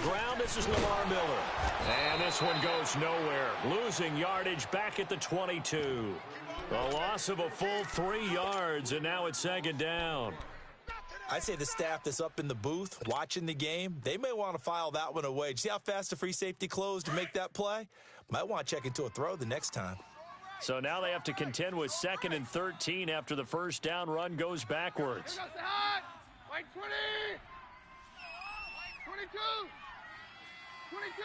ground. This is Lamar Miller. And this one goes nowhere. Losing yardage back at the 22. A loss of a full 3 yards, and now it's second down. I'd say the staff that's up in the booth watching the game, they may want to file that one away. See how fast the free safety closed to make that play? Might want to check into a throw the next time. So now they have to contend with 2nd and 13 after the first down run goes backwards. Wait, 20! 22! 22!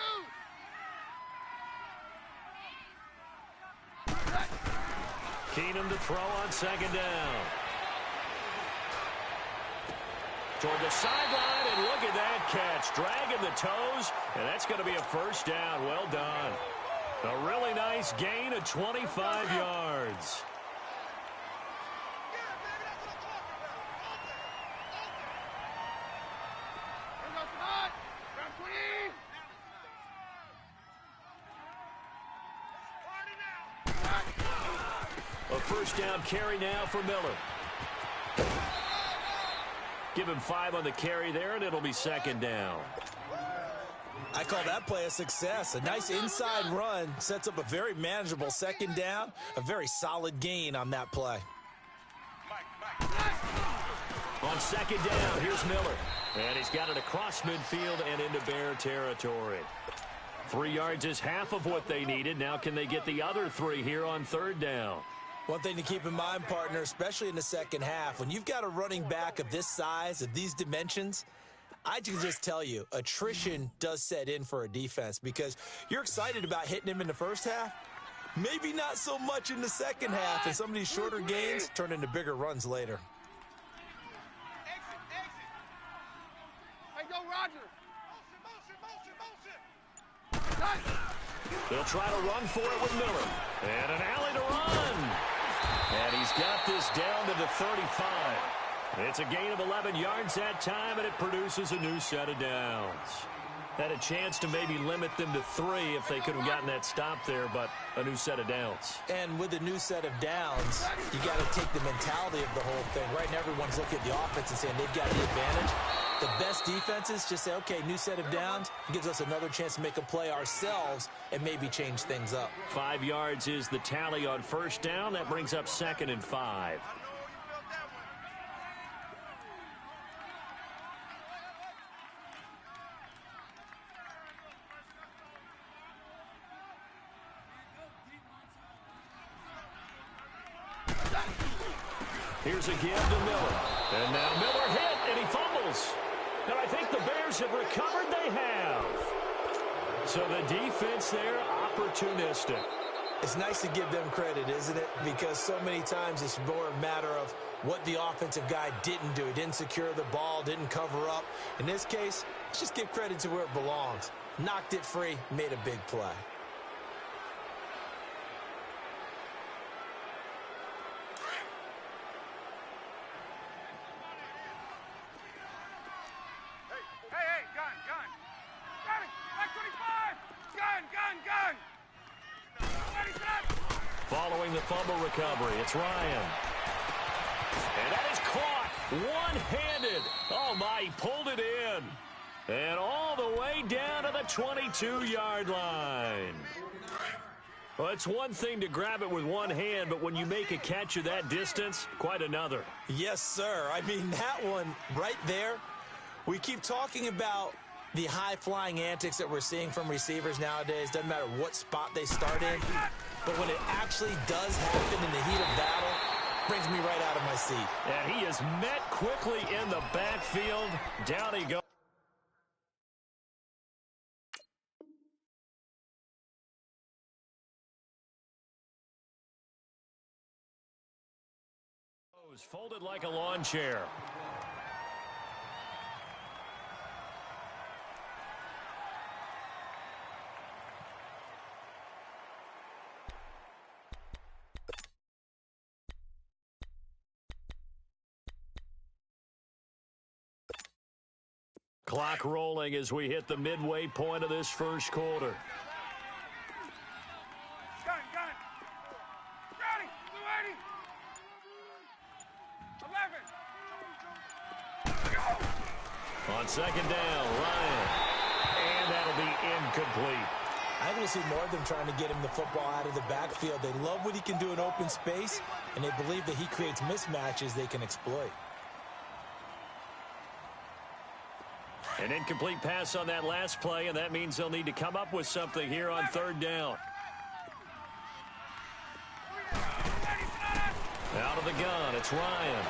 Keenum to throw on second down. Toward the sideline, and look at that catch. Dragging the toes, and that's going to be a first down. Well done. A really nice gain of 25 yards. A first down carry now for Miller. Give him 5 on the carry there, and it'll be second down. I call that play a success. A nice inside run sets up a very manageable second down. A very solid gain on that play. On second down, here's Miller. And he's got it across midfield and into Bear territory. 3 yards is half of what they needed. Now can they get the other 3 here on third down? One thing to keep in mind, partner, especially in the second half, when you've got a running back of this size, of these dimensions, I can just tell you, attrition does set in for a defense because you're excited about hitting him in the first half. Maybe not so much in the second half, and some of these shorter gains turn into bigger runs later. Hey, go, Roger. They'll try to run for it with Miller. And an alley to run. And he's got this down to the 35. It's a gain of 11 yards that time, and it produces a new set of downs. Had a chance to maybe limit them to 3 if they could have gotten that stop there, but a new set of downs. And with a new set of downs, you got to take the mentality of the whole thing. Right now, everyone's looking at the offense and saying they've got the advantage. The best defenses just say, okay, new set of downs. It gives us another chance to make a play ourselves and maybe change things up. 5 yards is the tally on first down. That brings up 2nd and 5. Here's a give to Miller. And now Miller hit, and he fumbles. And I think the Bears have recovered. They have. So the defense there, opportunistic. It's nice to give them credit, isn't it? Because so many times it's more a matter of what the offensive guy didn't do. He didn't secure the ball, didn't cover up. In this case, let's just give credit to where it belongs. Knocked it free, made a big play. Following the fumble recovery, it's Ryan. And that is caught one-handed. Oh, my, he pulled it in. And all the way down to the 22-yard line. Well, it's one thing to grab it with one hand, but when you make a catch of that distance, quite another. Yes, sir. I mean, that one right there, we keep talking about the high-flying antics that we're seeing from receivers nowadays. Doesn't matter what spot they start in. But when it actually does happen in the heat of battle, brings me right out of my seat. And he is met quickly in the backfield. Down he goes. Folded like a lawn chair. Clock rolling as we hit the midway point of this first quarter. Gun. Ready. 11. On second down, Ryan. incomplete. I think we'll see more of them trying to get him the football out of the backfield. They love what he can do in open space, and they believe that he creates mismatches they can exploit. An incomplete pass on that last play, and that means they'll need to come up with something here on third down. Out of the gun, it's Ryan.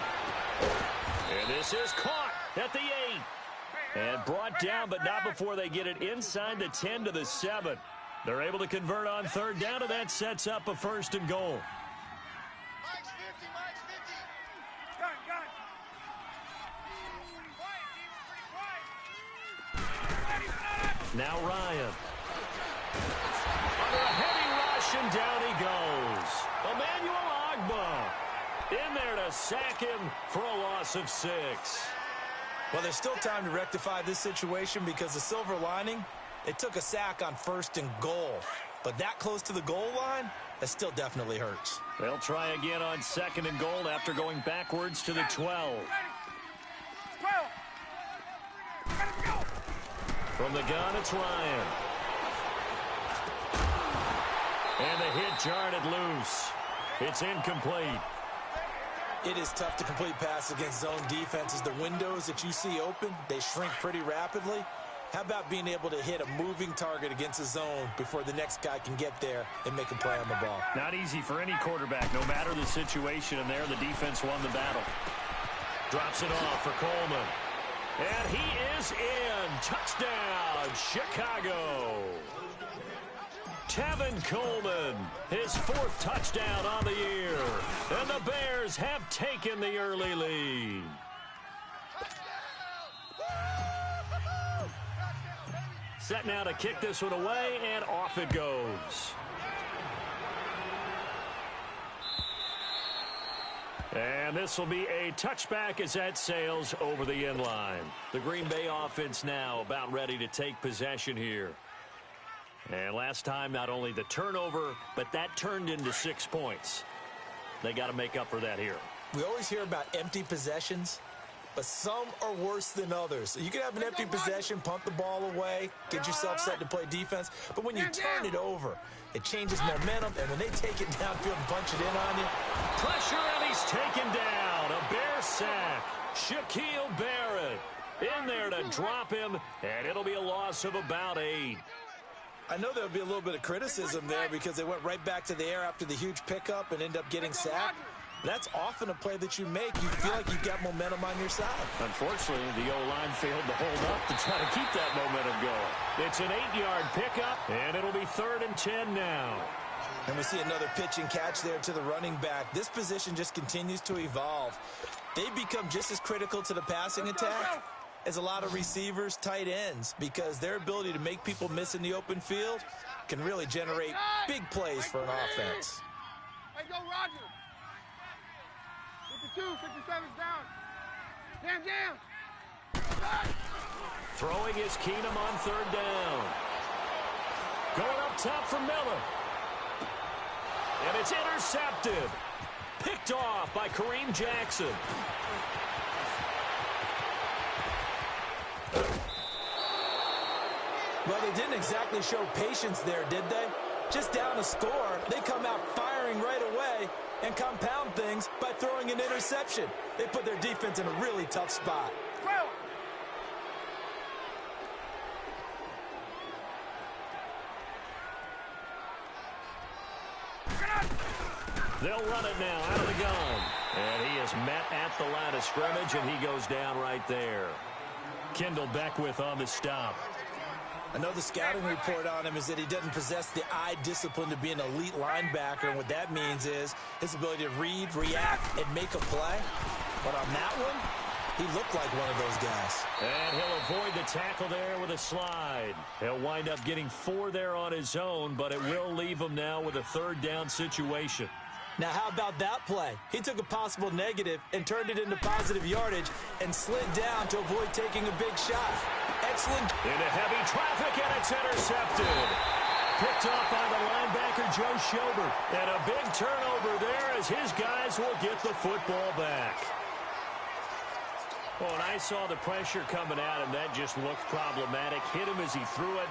And this is caught at the 8. And brought down, but not before they get it inside the 10 to the 7. They're able to convert on third down, and that sets up a 1st and goal. Mike's 50, Mike's 50. Gun, gun. Quiet, Now Ryan. Under a heavy rush, and down he goes. Emmanuel Ogbah in there to sack him for a loss of 6. Well, there's still time to rectify this situation because the silver lining, they took a sack on 1st and goal. But that close to the goal line, that still definitely hurts. They'll try again on 2nd and goal after going backwards to the 12. 12. Let's go. From the gun, it's Ryan. And the hit jarred it loose. It's incomplete. It is tough to complete pass against zone defenses. The windows that you see open, they shrink pretty rapidly. How about being able to hit a moving target against a zone before the next guy can get there and make a play on the ball? Not easy for any quarterback, no matter the situation, and there the defense won the battle. Drops it off for Coleman. And he is in. Touchdown, Chicago. Tevin Coleman, his 4th touchdown on the year. And the Bears have taken the early lead. Set now to kick this one away, and off it goes. And this will be a touchback as that sails over the end line. The Green Bay offense now about ready to take possession here. And last time, not only the turnover, but that turned into 6 points. They got to make up for that here. We always hear about empty possessions, but some are worse than others. You can have an empty possession, pump the ball away, get yourself set to play defense, but when you turn it over, it changes momentum, and when they take it downfield and punch it in on you. Pressure, and he's taken down. A Bear sack. Shaquille Barrett in there to drop him, and it'll be a loss of about 8. I know there'll be a little bit of criticism there because they went right back to the air after the huge pickup and end up getting sacked. That's often a play that you make. You feel like you've got momentum on your side. Unfortunately, the O-line failed to hold up to try to keep that momentum going. It's an 8-yard pickup, and it'll be 3rd and 10 now. And we see another pitch and catch there to the running back. This position just continues to evolve. They become just as critical to the passing attack as a lot of receivers, tight ends, because their ability to make people miss in the open field can really generate big plays for an offense. Hey, go, Roger. 52, 57's down. Jam. Throwing is Keenum on 3rd down. Going up top for Miller. And it's intercepted. Picked off by Kareem Jackson. Well, they didn't exactly show patience there, did they? Just down a score, they come out firing right away and compound things by throwing an interception. They put their defense in a really tough spot. They'll run it now out of the gun. And he is met at the line of scrimmage, and he goes down right there. Kendall Beckwith on the stop. I know the scouting report on him is that he doesn't possess the eye discipline to be an elite linebacker, and what that means is his ability to read, react, and make a play. But on that one, he looked like one of those guys. And he'll avoid the tackle there with a slide. He'll wind up getting 4 there on his own, but it will leave him now with a 3rd down situation. Now, how about that play? He took a possible negative and turned it into positive yardage and slid down to avoid taking a big shot. Excellent. Into heavy traffic, and it's intercepted. Picked off by the linebacker, Joe Schobert. And a big turnover there as his guys will get the football back. Well, and I saw the pressure coming at him. That just looked problematic. Hit him as he threw it.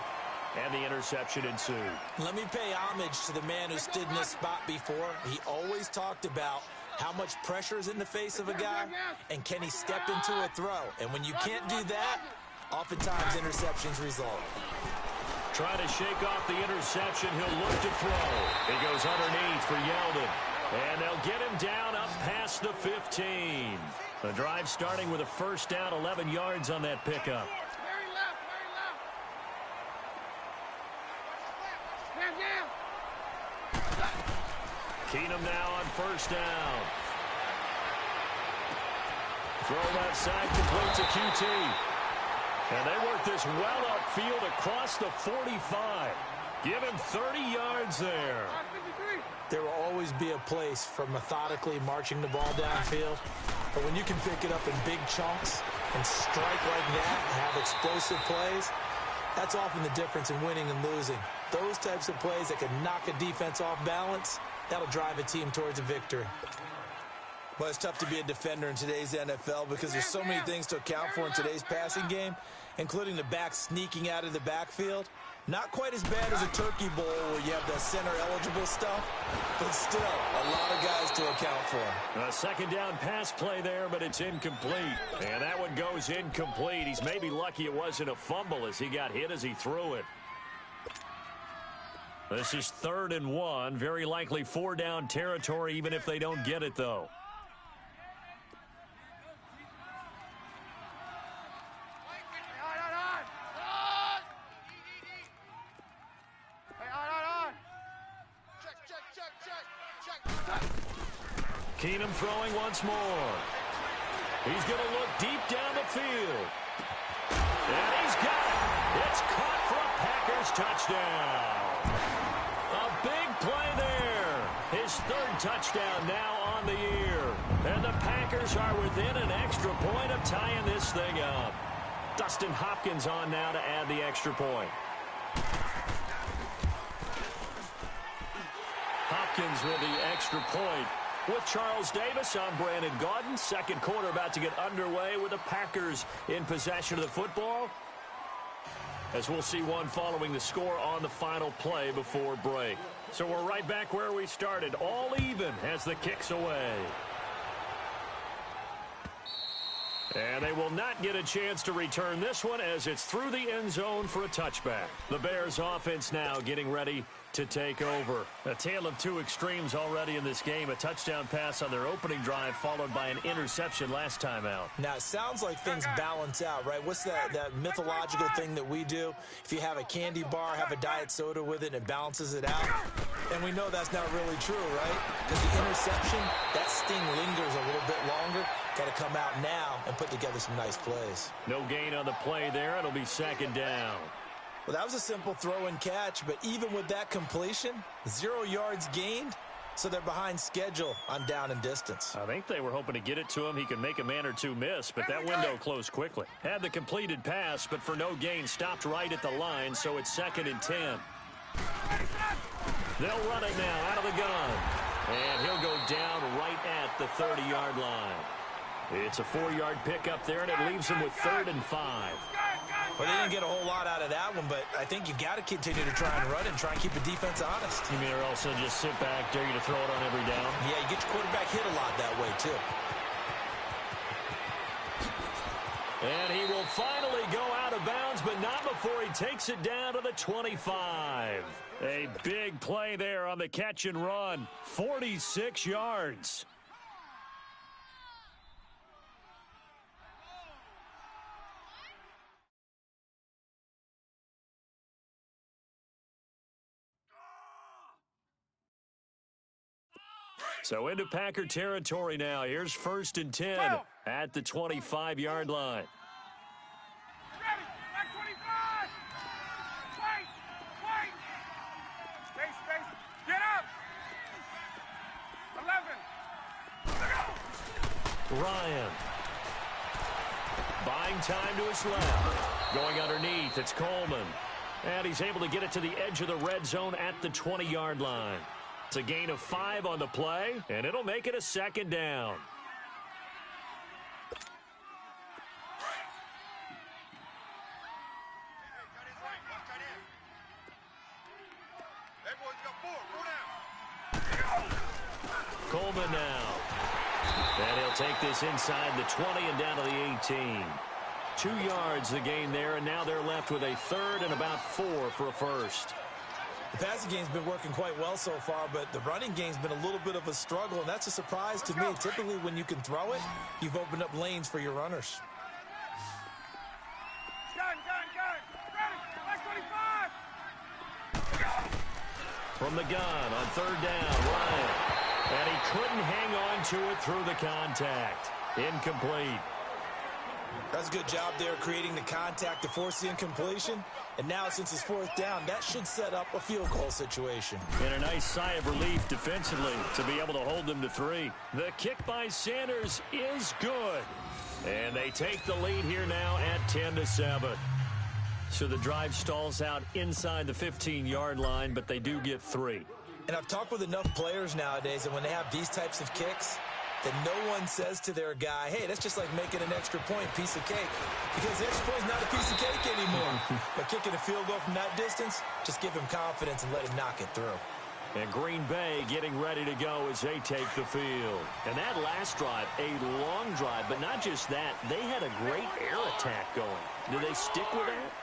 and the interception ensued. Let me pay homage to the man who stood in this spot before. He always talked about how much pressure is in the face of a guy, and can he step into a throw? And when you can't do that, oftentimes interceptions result. Trying to shake off the interception. He'll look to throw. He goes underneath for Yeldon. And they'll get him down up past the 15. The drive starting with a first down, 11 yards on that pickup. Very left, very left. Keenum now on first down. Throw left side, complete to QT. And they work this well upfield across the 45. Give him 30 yards there. There will always be a place for methodically marching the ball downfield. But when you can pick it up in big chunks and strike like that and have explosive plays, that's often the difference in winning and losing. Those types of plays that can knock a defense off balance, that'll drive a team towards a victory. Well, it's tough to be a defender in today's NFL because there's so many things to account for in today's passing game, including the back sneaking out of the backfield. Not quite as bad as a turkey bowl where you have the center-eligible stuff, but still a lot of guys to account for. A second down pass play there, but it's incomplete. And that one goes incomplete. He's maybe lucky it wasn't a fumble as he got hit as he threw it. This is 3rd and 1. Very likely 4-down territory, even if they don't get it, though. Keenum throwing once more. He's going to look deep down the field. And he's got it. It's caught for a Packers touchdown. A big play there. His 3rd touchdown now on the year. And the Packers are within an extra point of tying this thing up. Dustin Hopkins on now to add the extra point. Hopkins with the extra point. With Charles Davis, I'm Brandon Gaudin. Second quarter about to get underway with the Packers in possession of the football. As we'll see one following the score on the final play before break. So we're right back where we started. All even as the kick's away. And they will not get a chance to return this one as it's through the end zone for a touchback. The Bears offense now getting ready to take over. A tale of two extremes already in this game. A touchdown pass on their opening drive followed by an interception last time out. Now, it sounds like things balance out, right? What's that mythological thing that we do? If you have a candy bar, have a diet soda with it, it balances it out. And we know that's not really true, right? Because the interception, that sting lingers a little bit longer. Got to come out now and put together some nice plays. No gain on the play there. It'll be 2nd down. Well, that was a simple throw and catch, but even with that completion, 0 yards gained, so they're behind schedule on down and distance. I think they were hoping to get it to him. He could make a man or two miss, but that window closed quickly. Had the completed pass, but for no gain, stopped right at the line, so it's 2nd and 10. They'll run it now out of the gun, and he'll go down right at the 30-yard line. It's a 4-yard pickup there, and it leaves him with 3rd and 5. Well, they didn't get a whole lot out of that one, but I think you got to continue to try and run and try and keep the defense honest. You mean also just sit back, dare you to throw it on every down? Yeah, you get your quarterback hit a lot that way, too. And he will finally go out of bounds, but not before he takes it down to the 25. A big play there on the catch and run. 46 yards. So into Packer territory now. Here's 1st and 10 at the 25-yard line. Ready, back 25. Wait. Space. Get up. 11. Ryan. Buying time to his left. Going underneath, it's Coleman. And he's able to get it to the edge of the red zone at the 20-yard line. It's a gain of 5 on the play, and it'll make it a 2nd down. moving now. And he'll take this inside the 20 and down to the 18. 2 yards the gain there, and now they're left with a third and about 4 for a first. The passing game's been working quite well so far, but the running game's been a little bit of a struggle, and that's a surprise to me. Typically, when you can throw it, you've opened up lanes for your runners. From the gun on third down, Ryan. And he couldn't hang on to it through the contact. Incomplete. That's a good job there creating the contact to force the incompletion. And now, since it's fourth down, that should set up a field goal situation. And a nice sigh of relief defensively to be able to hold them to 3. The kick by Sanders is good. And they take the lead here now at 10-7. So the drive stalls out inside the 15-yard line, but they do get 3. And I've talked with enough players nowadays that when they have these types of kicks, that no one says to their guy, hey, that's just like making an extra point, piece of cake. Because the extra point's not a piece of cake anymore. But kicking a field goal from that distance, just give him confidence and let him knock it through. And Green Bay getting ready to go as they take the field. And that last drive, a long drive, but not just that. They had a great air attack going. Do they stick with that?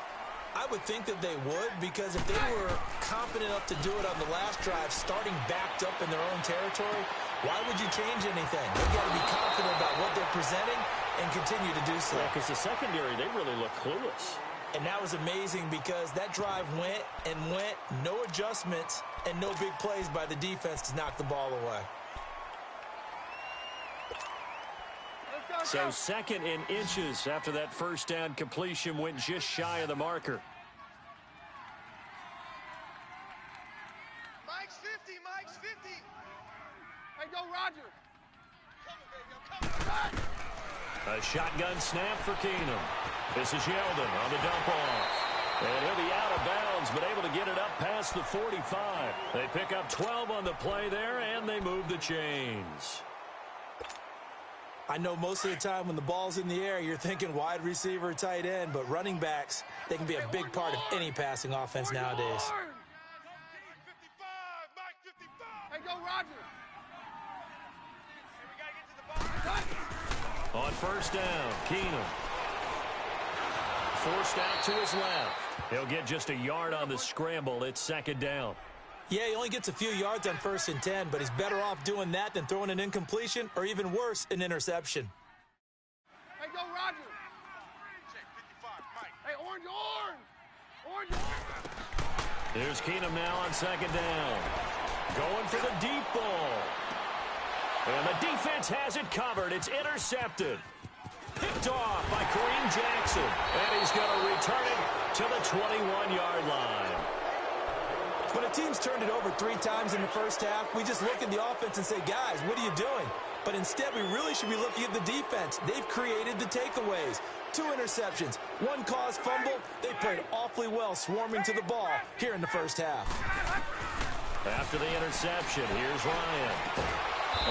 I would think that they would, because if they were confident enough to do it on the last drive, starting backed up in their own territory, why would you change anything? They've got to be confident about what they're presenting and continue to do so. Yeah, because the secondary, they really look clueless. And that was amazing because that drive went and went, no adjustments, and no big plays by the defense to knock the ball away. So second in inches after that first down completion went just shy of the marker. Mike's 50, Mike's 50. Hey, go, Roger. Come on, baby, come on. A shotgun snap for Keenum. This is Yeldon on the dump off. And he'll be out of bounds, but able to get it up past the 45. They pick up 12 on the play there, and they move the chains. I know most of the time when the ball's in the air, you're thinking wide receiver, tight end, but running backs, they can be a big part of any passing offense nowadays. 55, Mike 55. Hey, go, Roger. Hey, we got to get to the ball. On first down, Keenum. Forced out to his left. He'll get just a yard on the scramble. It's second down. Yeah, he only gets a few yards on 1st and 10, but he's better off doing that than throwing an incompletion or even worse, an interception. Hey, go, Roger. Check 55, Mike. Hey, orange. Orange. Here's Keenum now on second down. Going for the deep ball. And the defense has it covered. It's intercepted. Picked off by Kareem Jackson. And he's going to return it to the 21-yard line. When a team's turned it over 3 times in the first half, we just look at the offense and say, guys, what are you doing? But instead, we really should be looking at the defense. They've created the takeaways. 2 interceptions, 1 caused fumble. They played awfully well swarming to the ball here in the first half. After the interception, here's Ryan.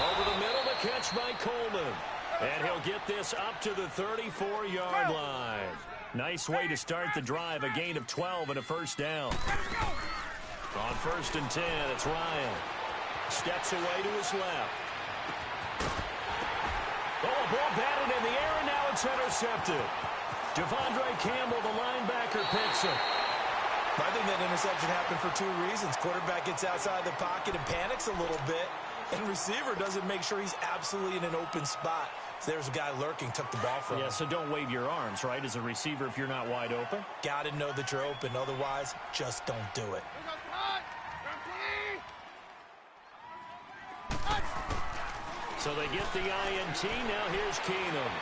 Over the middle, the catch by Coleman. And he'll get this up to the 34-yard line. Nice way to start the drive, a gain of 12 and a first down. On 1st and 10, it's Ryan. Steps away to his left. Oh, a ball batted in the air, and now it's intercepted. Devondre Campbell, the linebacker, picks it. I think that interception happened for 2 reasons. Quarterback gets outside the pocket and panics a little bit, and receiver doesn't make sure he's absolutely in an open spot. So there's a guy lurking, took the ball from him. Yeah, so don't wave your arms, right, as a receiver if you're not wide open? Got to know that you're open. Otherwise, just don't do it. So they get the INT. Now here's Keenum.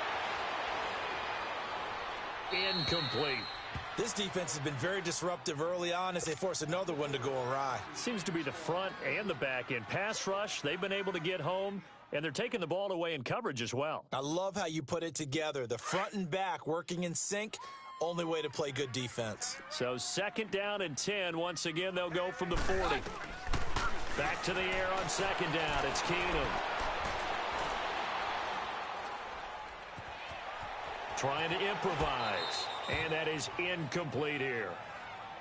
Incomplete. This defense has been very disruptive early on as they force another one to go awry. Seems to be the front and the back end. Pass rush, they've been able to get home, and they're taking the ball away in coverage as well. I love how you put it together. The front and back working in sync, only way to play good defense. So second down and 10. Once again, they'll go from the 40. Back to the air on second down. It's Keenum. Trying to improvise. And that is incomplete here.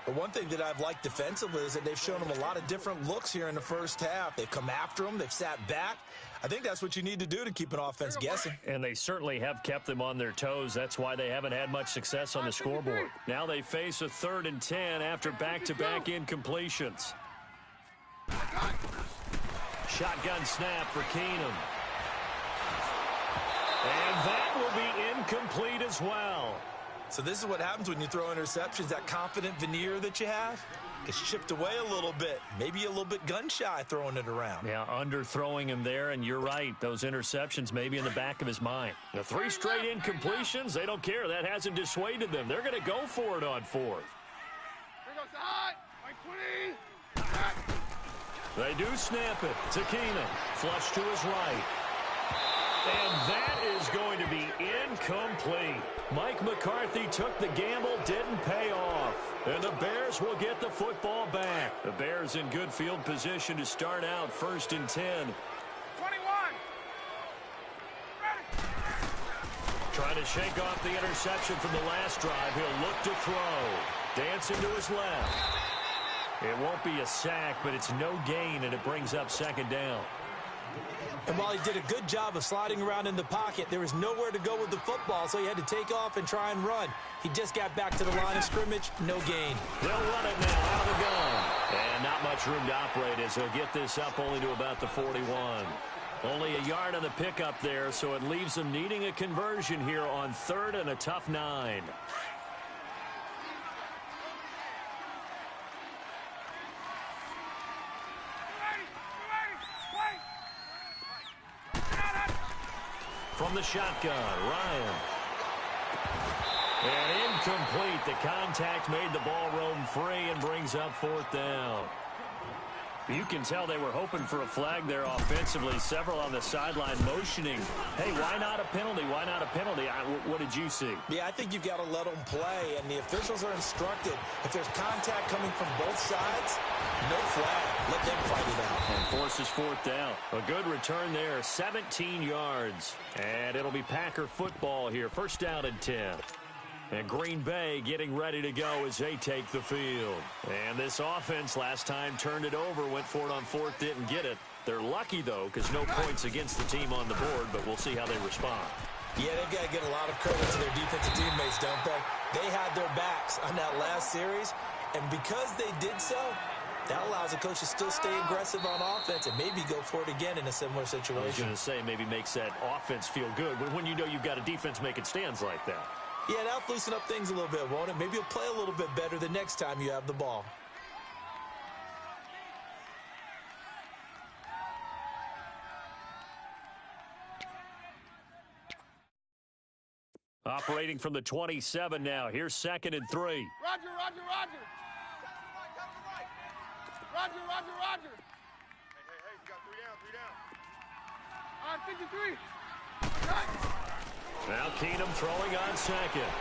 But one thing that I've liked defensively is that they've shown them a lot of different looks here in the first half. They've come after them. They've sat back. I think that's what you need to do to keep an offense guessing. And they certainly have kept them on their toes. That's why they haven't had much success on the scoreboard. Now they face a 3rd and 10 after back-to-back incompletions. Shotgun snap for Keenum. And that will be incomplete as well. So this is what happens when you throw interceptions. That confident veneer that you have gets chipped away a little bit. Maybe a little bit gun-shy throwing it around. Yeah, underthrowing him there, and you're right. Those interceptions may be in the back of his mind. The 3 straight incompletions, they don't care. That hasn't dissuaded them. They're going to go for it on 4th. Here goes the hot. Like 20. They do snap it to Keenum. Flush to his right. And that is going to be incomplete. Mike McCarthy took the gamble, didn't pay off. And the Bears will get the football back. The Bears in good field position to start out 1st and 10. 21. Trying to shake off the interception from the last drive. He'll look to throw. Dancing to his left. It won't be a sack, but it's no gain, and it brings up 2nd down. And while he did a good job of sliding around in the pocket, there was nowhere to go with the football, so he had to take off and try and run. He just got back to the line of scrimmage, no gain. They'll run it now out of the gun. And not much room to operate as he'll get this up only to about the 41. Only a yard on the pickup there, so it leaves them needing a conversion here on 3rd and a tough 9. From the shotgun, Ryan. And incomplete. The contact made the ball roam free and brings up 4th down. You can tell they were hoping for a flag there offensively. Several on the sideline motioning. Hey, why not a penalty? Why not a penalty? What did you see? Yeah, I think you've got to let them play, and the officials are instructed. If there's contact coming from both sides, no flag. Let them fight it out. And forces 4th down. A good return there, 17 yards. And it'll be Packer football here. 1st down and 10. And Green Bay getting ready to go as they take the field. And this offense last time turned it over, went for it on 4th, didn't get it. They're lucky, though, because no points against the team on the board, but we'll see how they respond. Yeah, they've got to get a lot of credit to their defensive teammates, don't they? They had their backs on that last series, and because they did so, that allows the coach to still stay aggressive on offense and maybe go for it again in a similar situation. I was going to say, maybe makes that offense feel good when you know you've got a defense making stands like that. Yeah, that'll loosen up things a little bit, won't it? Maybe you'll play a little bit better the next time you have the ball. Operating from the 27 now. Here's 2nd and 3. Roger. Roger. Hey, you got 3 down. All right, 53. Right. Now Keenum throwing on 2nd.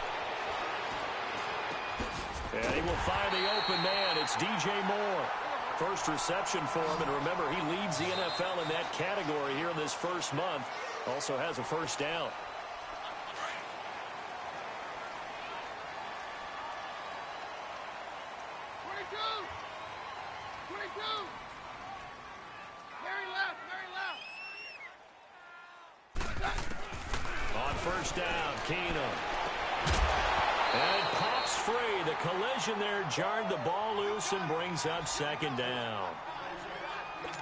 And he will find the open man. It's DJ Moore. First reception for him. And remember, he leads the NFL in that category here in this first month. Also has a 1st down. On 1st down, Keenum. And it pops free. The collision there jarred the ball loose and brings up 2nd down.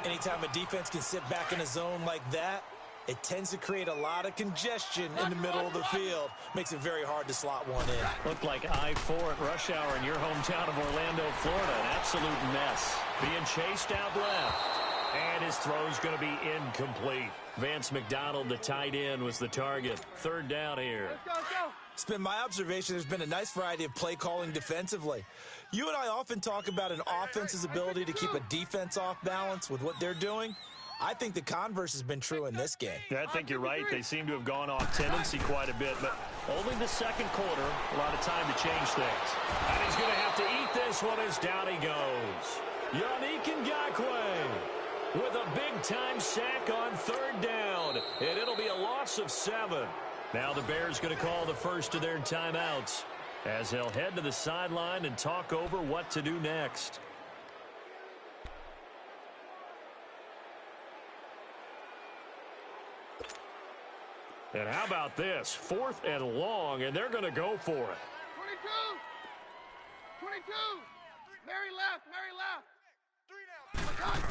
Anytime a defense can sit back in a zone like that, it tends to create a lot of congestion in the middle of the field. Makes it very hard to slot one in. Looked like I-4 at rush hour in your hometown of Orlando, Florida. An absolute mess. Being chased out left. And his throw's going to be incomplete. Vance McDonald, the tight end, was the target. 3rd down here. Let's go. It's been my observation there's been a nice variety of play calling defensively. You and I often talk about an offense's ability to keep a defense off balance with what they're doing. I think the converse has been true in this game. Yeah, I think you're right. They seem to have gone off tendency quite a bit, but only the 2nd quarter, a lot of time to change things. And he's going to have to eat this one as down he goes. Yannick Ngakoue with a big-time sack on 3rd down, and it'll be a loss of 7. Now the Bears going to call the first of their timeouts. as they'll head to the sideline and talk over what to do next. And how about this? 4th and long, and they're going to go for it. 22. 22. Mary left. Mary left. 3 down.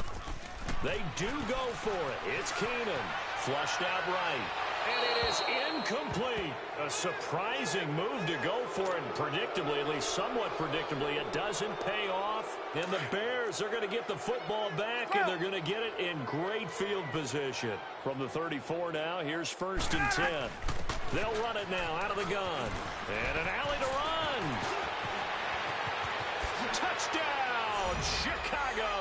They do go for it. It's Keenan. Flushed out right. And it is incomplete. A surprising move to go for it. And predictably, at least somewhat predictably, it doesn't pay off. And the Bears are going to get the football back, and they're going to get it in great field position. From the 34 now, here's 1st and 10. They'll run it now out of the gun. And an alley to run. Touchdown, Chicago.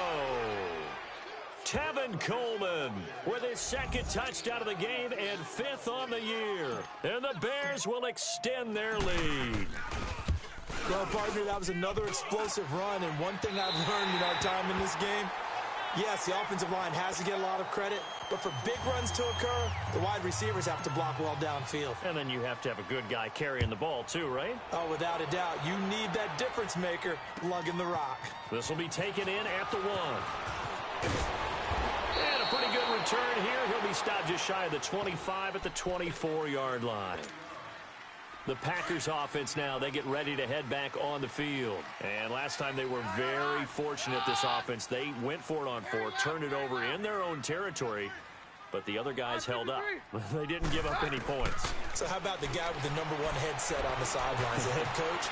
Tevin Coleman with his 2nd touchdown of the game and 5th on the year. And the Bears will extend their lead. Well, partner, that was another explosive run. And one thing I've learned in our time in this game, yes, the offensive line has to get a lot of credit, but for big runs to occur, the wide receivers have to block well downfield. And then you have to have a good guy carrying the ball too, right? Oh, without a doubt. You need that difference maker lugging the rock. This will be taken in at the 1. And a pretty good return here. He'll be stopped just shy of the 25 at the 24-yard line. The Packers offense now, they get ready to head back on the field. And last time they were very fortunate, this offense. They went for it on 4, turned it over in their own territory, but the other guys held up. They didn't give up any points. So how about the guy with the #1 headset on the sidelines, the head coach?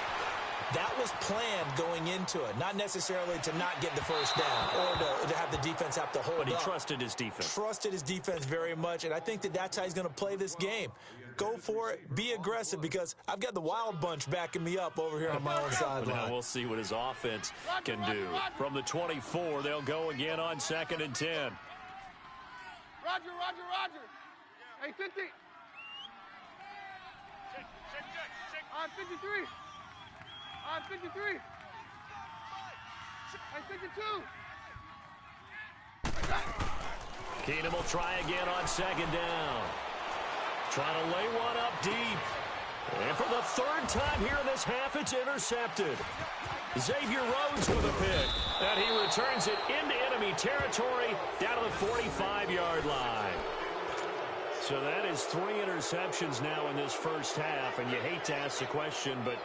That was planned going into it, not necessarily to not get the first down or to have the defense have to hold up. But he trusted his defense. Trusted his defense very much, and I think that that's how he's going to play this game. Go for it. Be aggressive, because I've got the wild bunch backing me up over here on my own sideline. Now we'll see what his offense can do. From the 24, they'll go again on 2nd and 10. Roger, roger, roger. Hey, 50. On 53. On 53. Hey, 52. Keenan will try again on 2nd down. Trying to lay one up deep. And for the 3rd time here in this half, it's intercepted. Xavier Rhodes with a pick. And he returns it into enemy territory down to the 45-yard line. So that is 3 interceptions now in this first half. And you hate to ask the question, but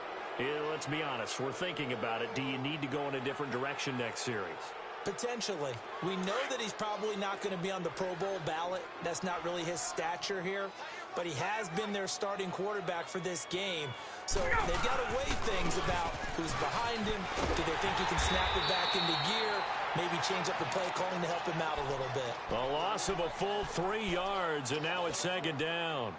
let's be honest. We're thinking about it. Do you need to go in a different direction next series? Potentially. We know that he's probably not going to be on the Pro Bowl ballot. That's not really his stature here. But he has been their starting quarterback for this game. So they've got to weigh things about who's behind him. Do they think he can snap it back into gear? Maybe change up the play calling to help him out a little bit. A loss of a full 3 yards, and now it's 2nd down.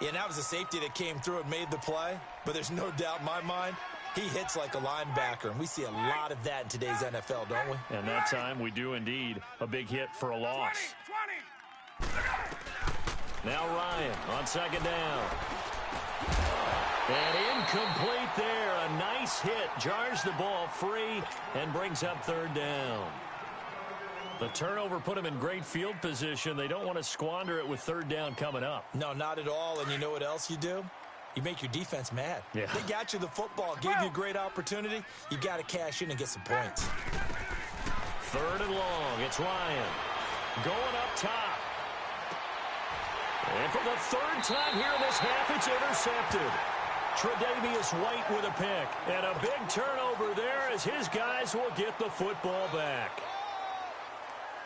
Yeah, and that was a safety that came through and made the play. But there's no doubt in my mind, he hits like a linebacker, and we see a lot of that in today's NFL, don't we? And that time we do indeed. A big hit for a loss. 20. Now Ryan on 2nd down. And incomplete there. A nice hit. Jars the ball free and brings up 3rd down. The turnover put him in great field position. They don't want to squander it with 3rd down coming up. No, not at all. And you know what else you do? You make your defense mad. Yeah. They got you the football, gave you a great opportunity. You got to cash in and get some points. 3rd and long. It's Ryan going up top. And for the 3rd time here in this half, it's intercepted. Tre'Davious White with a pick. And a big turnover there as his guys will get the football back.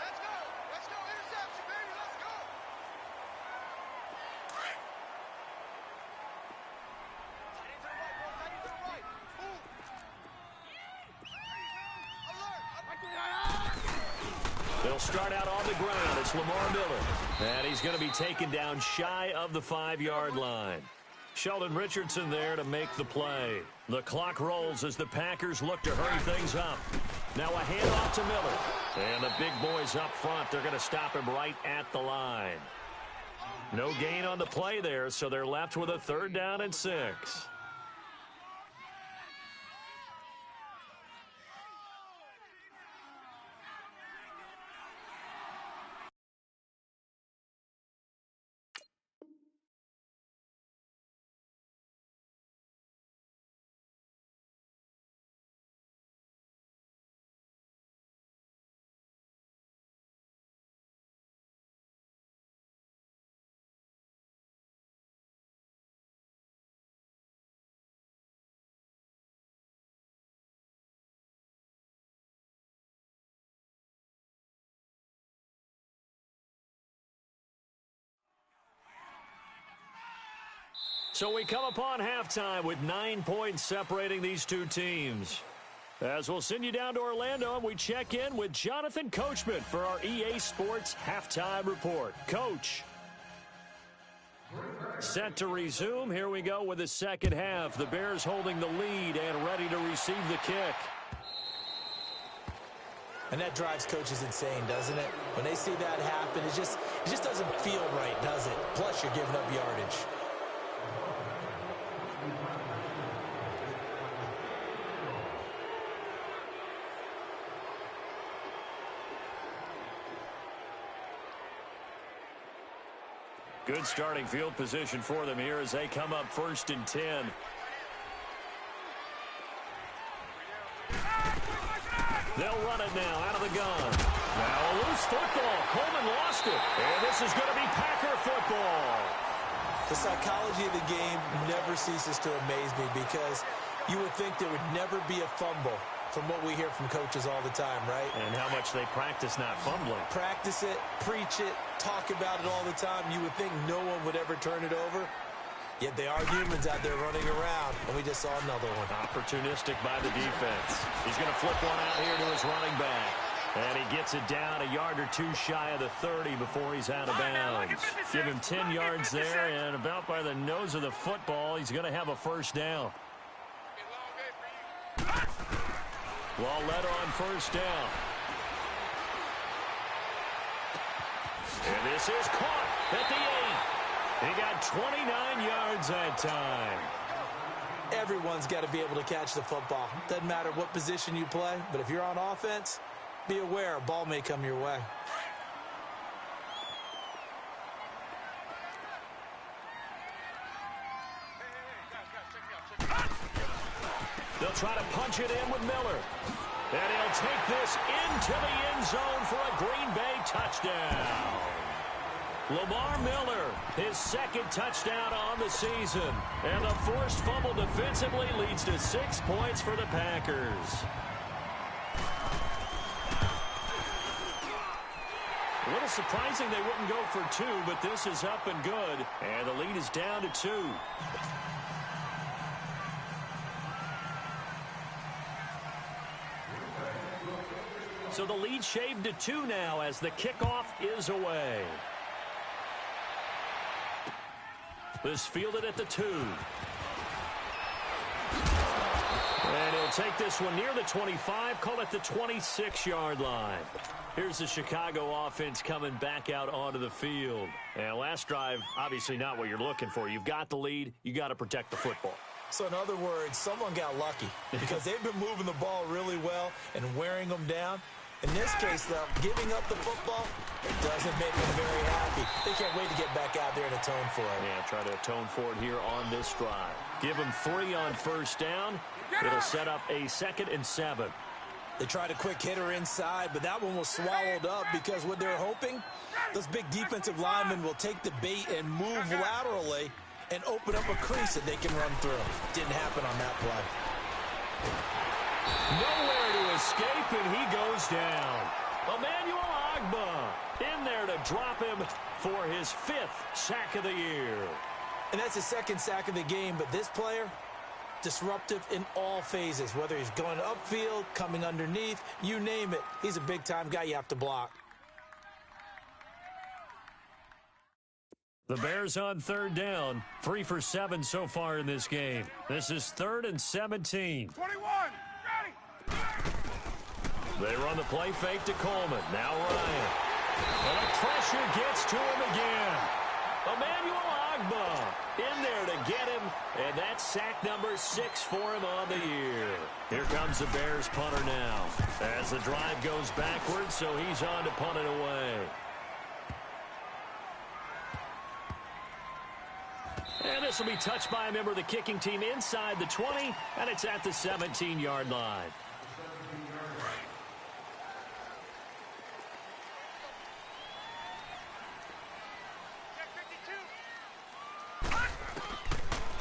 Let's go. Let's go. Interception, baby. Let's go. Tight end to the right, bro. Tight end to the right. Move. Alert. They'll start out on the ground. It's Lamar Miller. And he's going to be taken down shy of the 5-yard line. Sheldon Richardson there to make the play. The clock rolls as the Packers look to hurry things up. Now a handoff to Miller. And the big boys up front, they're going to stop him right at the line. No gain on the play there, so they're left with a 3rd down and 6. So we come upon halftime with 9 points separating these two teams. As we'll send you down to Orlando, and we check in with Jonathan Coachman for our EA Sports Halftime Report. Coach. Set to resume. Here we go with the second half. The Bears holding the lead and ready to receive the kick. And that drives coaches insane, doesn't it? When they see that happen, it just doesn't feel right, does it? Plus, you're giving up yardage. Good starting field position for them here as they come up 1st and 10. They'll run it now out of the gun. Now a loose football. Coleman lost it. And this is going to be Packer football. The psychology of the game never ceases to amaze me because you would think there would never be a fumble from what we hear from coaches all the time, right? And how much they practice not fumbling. Practice it, preach it, talk about it all the time. You would think no one would ever turn it over. Yet they are humans out there running around, and we just saw another one. Opportunistic by the defense. He's going to flip one out here to his running back. And he gets it down a yard or two shy of the 30 before he's out of bounds. Give him 10 yards there, and about by the nose of the football, he's going to have a first down. Well led on first down. And this is caught at the 8. He got 29 yards that time. Everyone's got to be able to catch the football. Doesn't matter what position you play, but if you're on offense, be aware a ball may come your way. They'll try to punch it in with Miller. And he'll take this into the end zone for a Green Bay touchdown. Lamar Miller, his second touchdown on the season. And the forced fumble defensively leads to 6 points for the Packers. A little surprising they wouldn't go for 2, but this is up and good. And the lead is down to 2. So the lead shaved to 2 now as the kickoff is away. This fielded at the 2. And he'll take this one near the 25, call it the 26-yard line. Here's the Chicago offense coming back out onto the field. And last drive, obviously not what you're looking for. You've got the lead. You got to protect the football. So in other words, someone got lucky because they've been moving the ball really well and wearing them down. In this case, though, giving up the football, it doesn't make them very happy. They can't wait to get back out there and atone for it. Yeah, try to atone for it here on this drive. Give them 3 on first down. It'll set up a 2nd and 7. They tried a quick hitter inside, but that one was swallowed up because what they're hoping, those big defensive linemen will take the bait and move laterally and open up a crease that they can run through. Didn't happen on that play. Nowhere to escape, and he goes down. Emmanuel Ogbah in there to drop him for his 5th sack of the year. And that's his 2nd sack of the game, but this player, disruptive in all phases, whether he's going upfield, coming underneath, you name it. He's a big-time guy you have to block. The Bears on 3rd down, 3 for 7 so far in this game. This is 3rd and 17. 21, ready. They run the play fake to Coleman. Now Ryan. And the pressure gets to him again. Emmanuel Ogbah in there to get him, and that's sack number 6 for him on the year. Here comes the Bears punter now as the drive goes backwards, so he's on to punt it away. And this will be touched by a member of the kicking team inside the 20, and it's at the 17-yard line.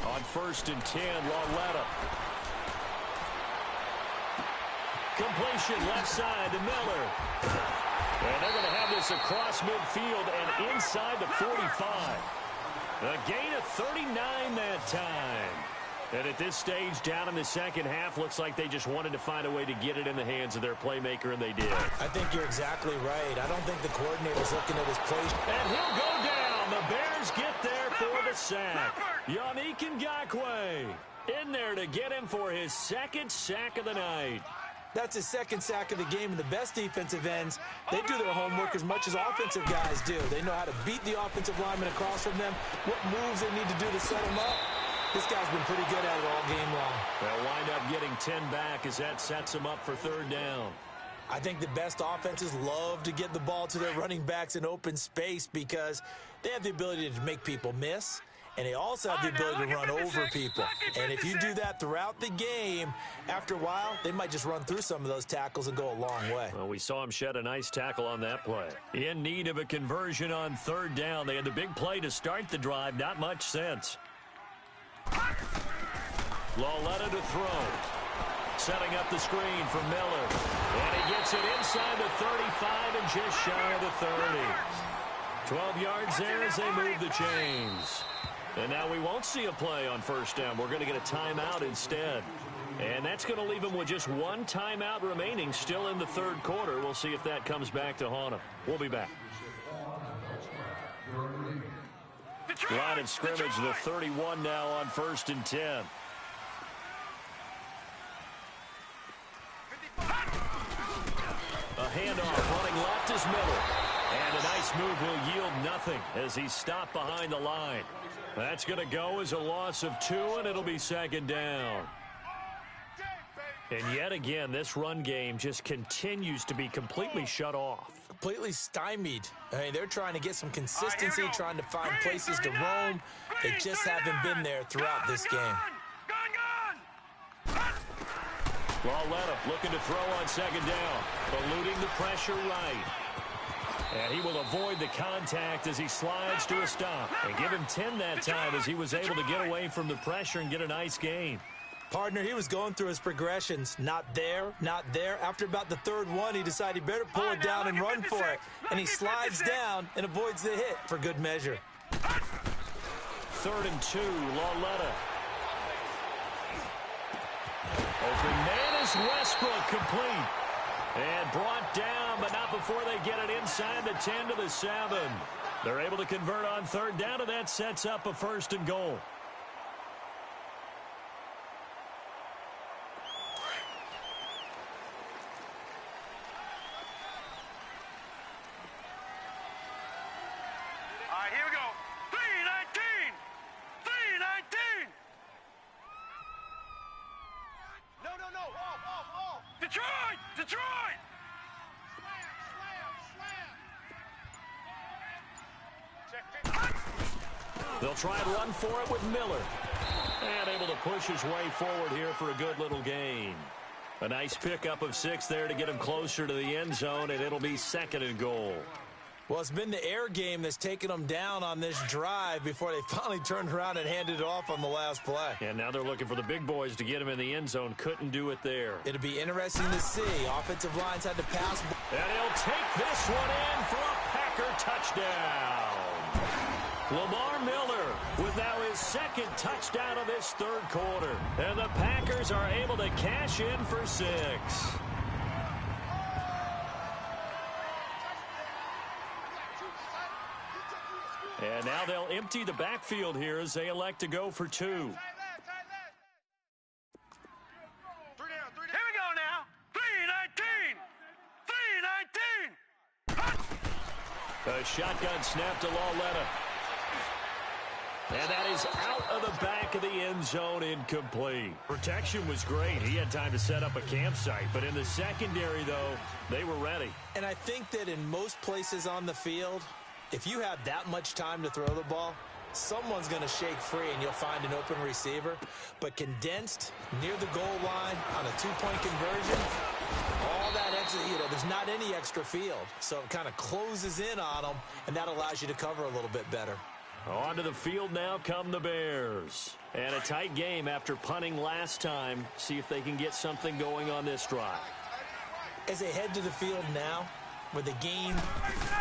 On 1st and 10, Lawletta. Completion left side to Miller. And they're going to have this across midfield and inside the 45. A gain of 39 that time. And at this stage, down in the second half, looks like they just wanted to find a way to get it in the hands of their playmaker, and they did. I think you're exactly right. I don't think the coordinator's looking at his plays. And he'll go down. The Bears get there for the sack. Yannick Ngakoue in there to get him for his second sack of the night. That's his second sack of the game, and the best defensive ends, they do their homework as much as offensive guys do. They know how to beat the offensive lineman across from them, what moves they need to do to set them up. This guy's been pretty good at it all game long. They'll wind up getting 10 back as that sets them up for third down. I think the best offenses love to get the ball to their running backs in open space because they have the ability to make people miss, and they also have the ability to run over people. And if you do that throughout the game, after a while, they might just run through some of those tackles and go a long way. Well, we saw him shed a nice tackle on that play. In need of a conversion on third down. They had the big play to start the drive. Not much sense. tlaw2raw to throw. Setting up the screen for Miller. And he gets it inside the 35 and just shy of the 30. 12 yards there as they move the chains. And now we won't see a play on first down. We're going to get a timeout instead. And that's going to leave them with just one timeout remaining still in the third quarter. We'll see if that comes back to haunt them. We'll be back. Line of scrimmage, the 31 now on 1st and 10. A handoff running left is Miller. And a nice move will yield nothing as he's stopped behind the line. That's going to go as a loss of 2, and it'll be second down. And yet again, this run game just continues to be completely shut off. Completely stymied. I mean, they're trying to get some consistency, trying to find places to roam. They just haven't been there throughout this game. tlaw2raw looking to throw on second down, eluding the pressure right. And he will avoid the contact as he slides to a stop. And give him 10 that time as he was able to get away from the pressure and get a nice gain. Partner, he was going through his progressions. Not there, not there. After about the third one, he decided he better pull it down and run for it. And he slides down and avoids the hit for good measure. 3rd and 2, tlaw2raw. Open man is Westbrook, complete. And brought down, but not before they get it inside the 10 to the 7. They're able to convert on third down, and that sets up a 1st and goal. All right, here we go. 319! 319! No. Off. Detroit! Detroit! Slam. Check. They'll try and run for it with Miller. And able to push his way forward here for a good little gain. A nice pickup of 6 there to get him closer to the end zone, and it'll be 2nd and goal. Well, it's been the air game that's taken them down on this drive before they finally turned around and handed it off on the last play. And now they're looking for the big boys to get him in the end zone. Couldn't do it there. It'll be interesting to see. Offensive lines had to pass. And he'll take this one in for a Packer touchdown. Lamar Miller with now his 2nd touchdown of this third quarter. And the Packers are able to cash in for 6. And now they'll empty the backfield here as they elect to go for 2. Here we go now. 319! 319! A shotgun snap to tlaw2raw. And that is out of the back of the end zone, incomplete. Protection was great. He had time to set up a campsite. But in the secondary, though, they were ready. And I think that in most places on the field, if you have that much time to throw the ball, someone's going to shake free and you'll find an open receiver. But condensed near the goal line on a 2-point conversion, all that extra, there's not any extra field. So it kind of closes in on them, and that allows you to cover a little bit better. Onto the field now come the Bears. And a tight game after punting last time. See if they can get something going on this drive. As they head to the field now, with the game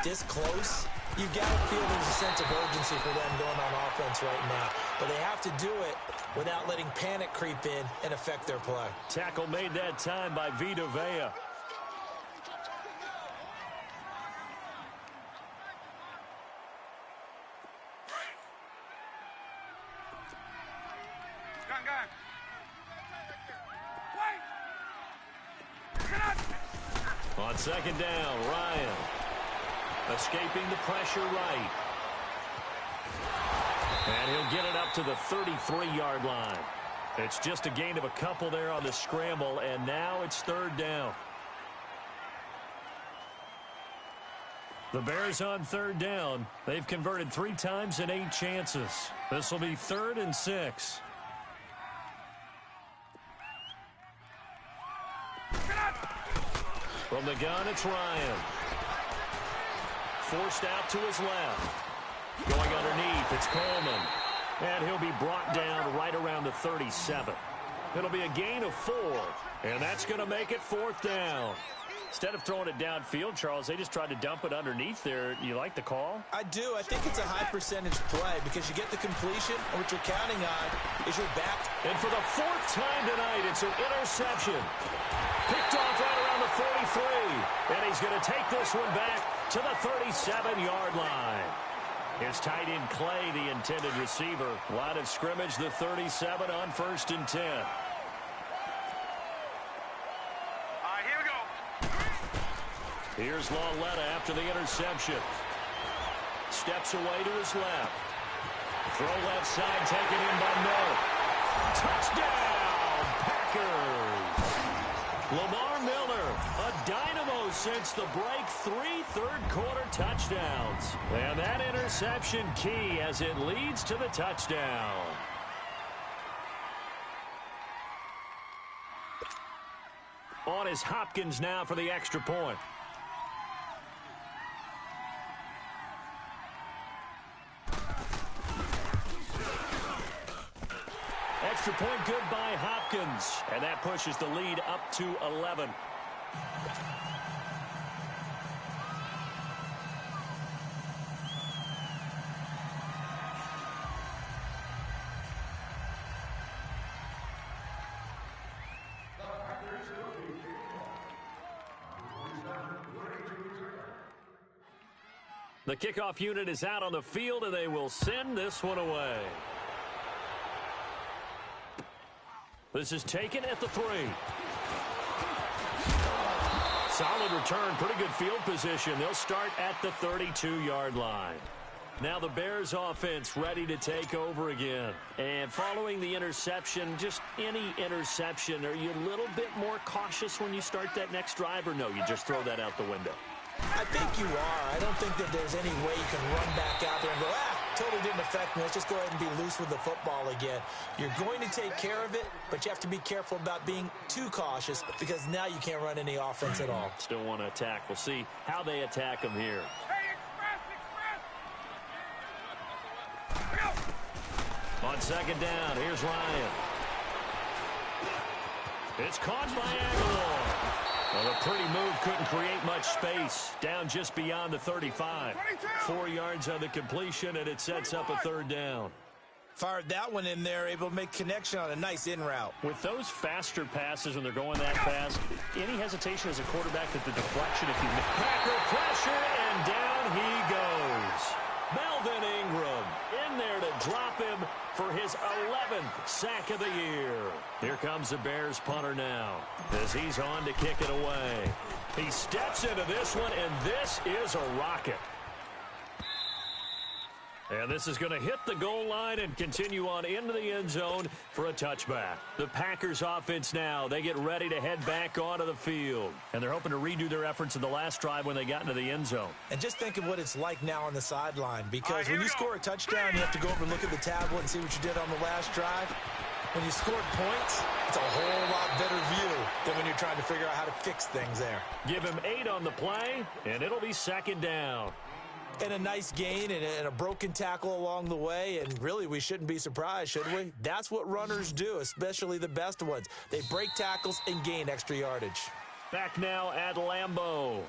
this close, You've got to feel there's a sense of urgency for them going on offense right now. But they have to do it without letting panic creep in and affect their play. Tackle made that time by Vita Vea. On second down, Ryan escaping the pressure right. And he'll get it up to the 33-yard line. It's just a gain of a couple there on the scramble, and now it's third down. The Bears on third down. They've converted 3 times in 8 chances. This will be 3rd and 6. From the gun, it's Ryan. Forced out to his left. Going underneath, it's Coleman. And he'll be brought down right around the 37. It'll be a gain of 4. And that's going to make it 4th down. Instead of throwing it downfield, Charles, they just tried to dump it underneath there. You like the call? I do. I think it's a high percentage play because you get the completion, and what you're counting on is your back. And for the 4th time tonight, it's an interception. Picked off right around the 43. And he's going to take this one back to the 37-yard line. It's tight end Clay, the intended receiver. Line of scrimmage, the 37 on 1st and 10. Here's Lauletta after the interception. Steps away to his left. Throw left side taken in by Miller. Touchdown, Packers. Lamar Miller, a dynamo since the break. 3 third-quarter touchdowns. And that interception key as it leads to the touchdown. On is Hopkins now for the extra point. Extra point good by Hopkins. And that pushes the lead up to 11. The kickoff unit is out on the field, and they will send this one away. This is taken at the 3. Solid return, pretty good field position. They'll start at the 32-yard line. Now the Bears offense ready to take over again. And following the interception, just any interception, are you a little bit more cautious when you start that next drive, or no, you just throw that out the window? I think you are. I don't think that there's any way you can run back out there and go, totally didn't affect me. Let's just go ahead and be loose with the football again. You're going to take care of it, but you have to be careful about being too cautious because now you can't run any offense at all. Still want to attack. We'll see how they attack them here. On second down, here's Ryan. It's caught by Aguilar. Well, a pretty move couldn't create much space. Down just beyond the 35. 4 yards on the completion, and it sets up a 3rd down. Fired that one in there, able to make connection on a nice in route. With those faster passes when they're going that fast, any hesitation as a quarterback that the deflection, if you Packer pressure, and down he goes. Melvin Ingram in there to drop him for his 11th sack of the year. Here comes the Bears punter now as he's on to kick it away. He steps into this one, and this is a rocket. And this is going to hit the goal line and continue on into the end zone for a touchback. The Packers offense now, they get ready to head back onto the field. And they're hoping to redo their efforts in the last drive when they got into the end zone. And just think of what it's like now on the sideline, because when you score a touchdown, you have to go over and look at the tablet and see what you did on the last drive. When you scored points, it's a whole lot better view than when you're trying to figure out how to fix things there. Give him 8 on the play, and it'll be second down. And a nice gain and a broken tackle along the way, and really we shouldn't be surprised, should we? That's what runners do, especially the best ones. They break tackles and gain extra yardage. Back now at Lambeau.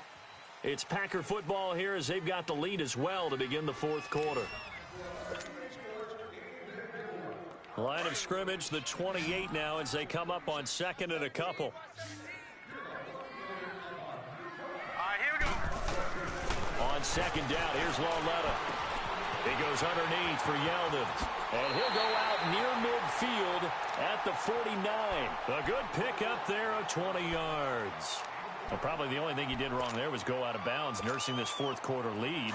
It's Packer football here as they've got the lead as well to begin the fourth quarter. Line of scrimmage, the 28 now as they come up on second and a couple. All right, here we go. On second down, here's tlaw2raw's. He goes underneath for Yeldon. And he'll go out near midfield at the 49. A good pick up there of 20 yards. Well, probably the only thing he did wrong there was go out of bounds, nursing this fourth quarter lead.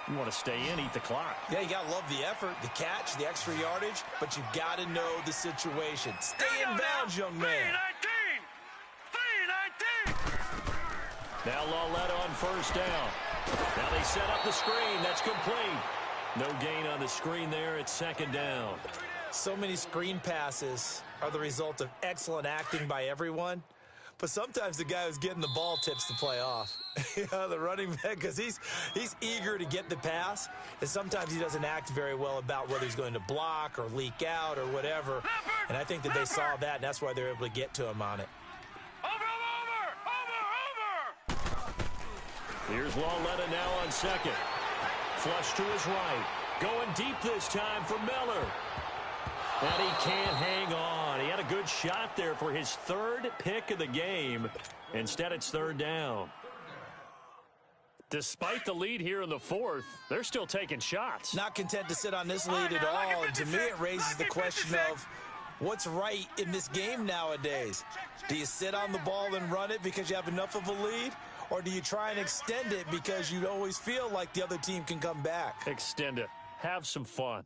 You want to stay in, eat the clock. Yeah, you got to love the effort, the catch, the extra yardage, but you got to know the situation. Stay in bounds, young man. 3-19. Now tlaw2raw's on first down. Now they set up the screen. That's complete. No gain on the screen there at second down. So many screen passes are the result of excellent acting by everyone. But sometimes the guy who's getting the ball tips the play off. The running back, because he's eager to get the pass, and sometimes he doesn't act very well about whether he's going to block or leak out or whatever. And I think that they saw that, and that's why they're able to get to him on it. Here's tlaw2raw's now on second. Flush to his right. Going deep this time for Miller. And he can't hang on. He had a good shot there for his third pick of the game. Instead, it's third down. Despite the lead here in the fourth, they're still taking shots. Not content to sit on this lead at all. And to me, it raises the question of what's right in this game nowadays. Do you sit on the ball and run it because you have enough of a lead? Or do you try and extend it because you always feel like the other team can come back? Extend it. Have some fun.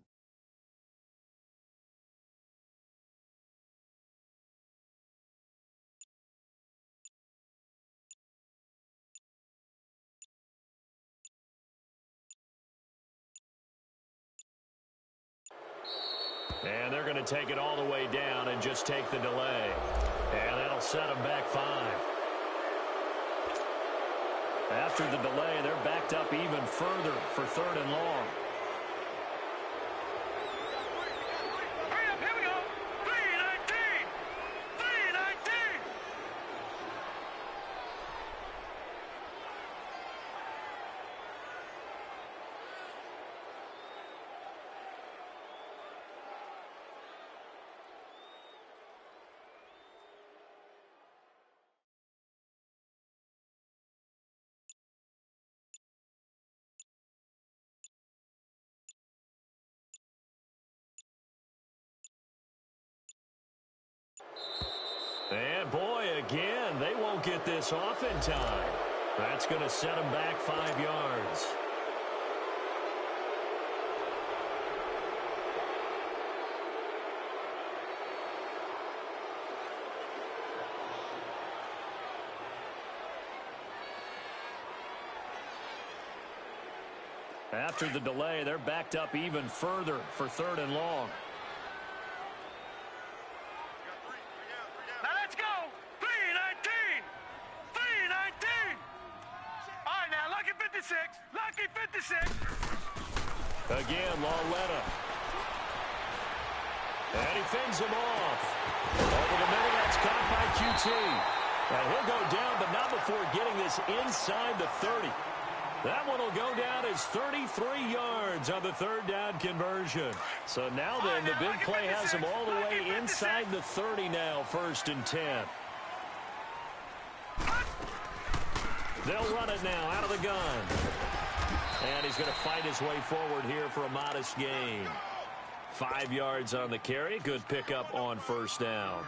And they're going to take it all the way down and just take the delay. And that'll set them back 5. After the delay, they're backed up even further for third and long. Hurry up, here we go. 3-19. 3-19. And boy, again, they won't get this off in time. That's going to set them back 5 yards. After the delay, they're backed up even further for third and long. Now let's go. 3-19. 3-19. All right, now, lucky 56. Lucky 56. Again, tlaw2raw's. And he fends him off. Over the middle, that's caught by QT. And he'll go down, but not before getting this inside the 30. That one will go down as 33 yards on the third down conversion. So now then, the big play has him all the way inside the 30 now, 1st and 10. They'll run it now out of the gun. And he's going to fight his way forward here for a modest gain. 5 yards on the carry. Good pickup on first down.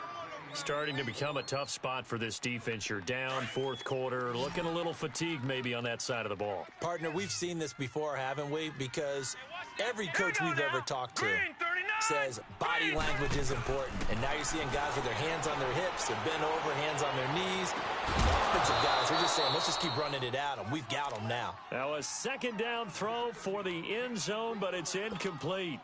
Starting to become a tough spot for this defense. You're down, fourth quarter, looking a little fatigued maybe on that side of the ball. Partner, we've seen this before, haven't we? Because every coach we've ever talked to says body language is important. And now you're seeing guys with their hands on their hips, they're bent over, hands on their knees. And the offensive guys are just saying, let's just keep running it at them. We've got them now. Now a second down throw for the end zone, but it's incomplete.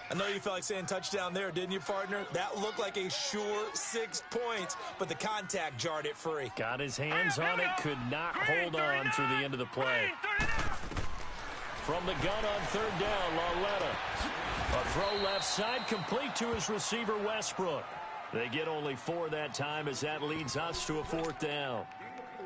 I know you felt like saying touchdown there, didn't you, partner? That looked like a sure 6 points, but the contact jarred it free. Got his hands on it, could not hold on through the end of the play. From the gun on third down, tlaw2raw's. A throw left side, complete to his receiver, Westbrook. They get only 4 that time as that leads us to a fourth down.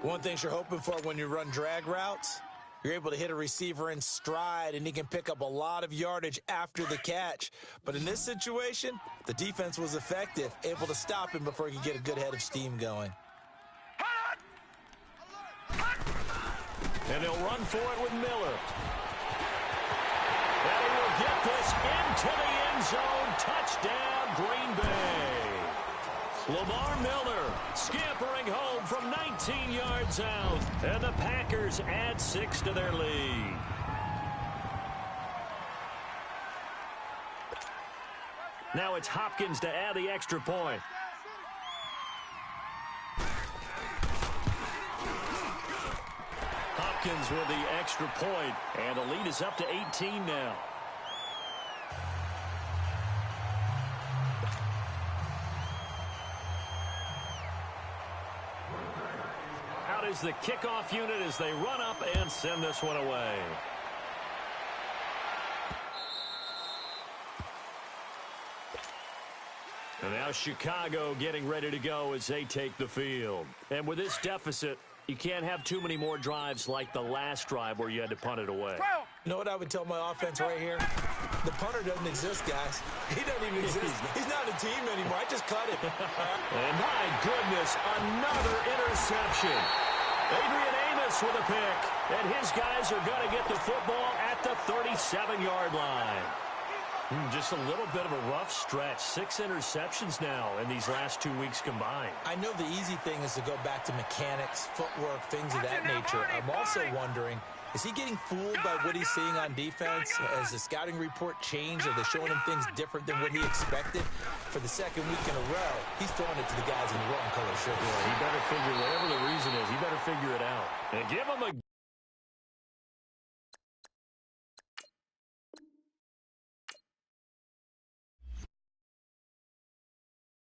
One thing you're hoping for when you run drag routes, you're able to hit a receiver in stride, and he can pick up a lot of yardage after the catch. But in this situation, the defense was effective, able to stop him before he could get a good head of steam going. And he'll run for it with Miller. And he will get this into the end zone. Touchdown, Green Bay. Lamar Miller scampering home from 19 yards out. And the Packers add 6 to their lead. Now it's Hopkins to add the extra point. Hopkins with the extra point, and the lead is up to 18 now. Out is the kickoff unit as they run up and send this one away. And now Chicago getting ready to go as they take the field. And with this deficit, you can't have too many more drives like the last drive where you had to punt it away. You know what I would tell my offense right here? The punter doesn't exist, guys. He doesn't even exist. He's not a team anymore. I just cut him. And my goodness, another interception. Adrian Amos with a pick. And his guys are going to get the football at the 37-yard line. Just a little bit of a rough stretch. 6 interceptions now in these last 2 weeks combined. I know the easy thing is to go back to mechanics, footwork, things of that nature. I'm also wondering, is he getting fooled by what he's seeing on defense? Has the scouting report changed? Are they showing him things different than what he expected? For the second week in a row, he's throwing it to the guys in the wrong color shirts. Yeah, he better figure, whatever the reason is, he better figure it out. And give him a